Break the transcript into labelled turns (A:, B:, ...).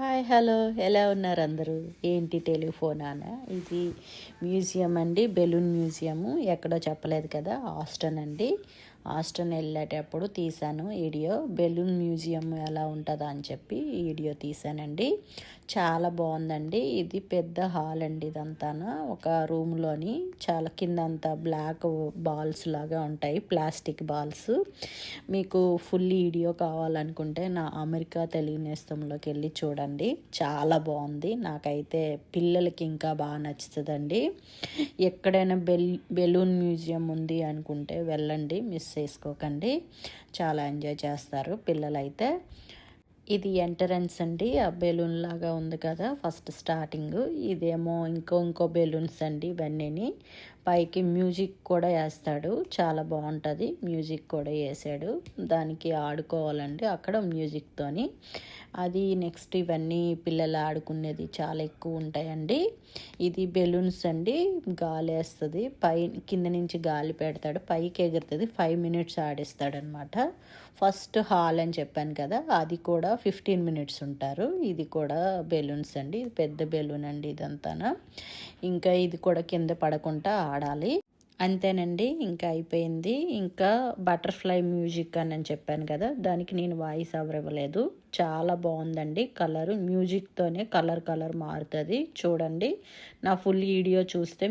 A: Hi hello ఎలా ఉన్నారు అందరూ? ఏంటి టెలిఫోనానా? ఇది మ్యూజియం అండి, బెలూన్ మ్యూజియము. ఎక్కడో చెప్పలేదు కదా, ఆస్టన్ అండి. ఆస్టన్ వెళ్ళేటప్పుడు తీశాను వీడియో. బెలూన్ మ్యూజియం ఎలా ఉంటుందా అని చెప్పి వీడియో తీశానండి. చాలా బాగుందండి. ఇది పెద్ద హాల్ అండి. ఇదంతా ఒక రూమ్లోని చాలా కిందంతా బ్లాక్ బాల్స్ లాగా ఉంటాయి, ప్లాస్టిక్ బాల్స్. మీకు ఫుల్ వీడియో కావాలనుకుంటే నా అమెరికా తెలుగు నేస్తంలోకి వెళ్ళి చూడండి. చాలా బాగుంది. నాకైతే పిల్లలకి ఇంకా బాగా నచ్చుతుందండి. ఎక్కడైనా బెలూన్ మ్యూజియం ఉంది అనుకుంటే వెళ్ళండి, మిస్ చేసుకోకండి. చాలా ఎంజాయ్ చేస్తారు పిల్లలైతే. ఇది ఎంట్రన్స్ అండి. ఆ బెలూన్ లాగా ఉంది కదా ఫస్ట్ స్టార్టింగ్. ఇదేమో ఇంకో బెలూన్స్ అండి. ఇవన్నీ పైకి మ్యూజిక్ కూడా వేస్తాడు. చాలా బాగుంటుంది. మ్యూజిక్ కూడా వేసాడు. దానికి ఆడుకోవాలండి అక్కడ మ్యూజిక్తోని. అది నెక్స్ట్ ఇవన్నీ పిల్లలు ఆడుకునేది చాలా ఎక్కువ ఉంటాయండి. ఇది బెలూన్స్ అండి. గాలి వేస్తుంది, కింద నుంచి గాలి పెడతాడు, పైకి ఎగురుతుంది. 5 మినిట్స్ ఆడిస్తాడనమాట. ఫస్ట్ హాల్ అని చెప్పాను కదా, అది కూడా 15 మినిట్స్ ఉంటారు. ఇది కూడా బెలూన్స్ అండి. పెద్ద బెలూన్ అండి ఇదంతా. ఇంకా ఇది కూడా కింద పడకుండా ఆడాలి. అంతేనండి, ఇంకా అయిపోయింది. ఇంకా బటర్ఫ్లై మ్యూజిక్ అని చెప్పాను కదా, దానికి నేను వాయిస్ ఓవర్ ఇవ్వలేదు. చాలా బాగుందండి. కలర్ మ్యూజిక్తోనే కలర్ మారుతుంది. చూడండి, నా ఫుల్ వీడియో చూస్తే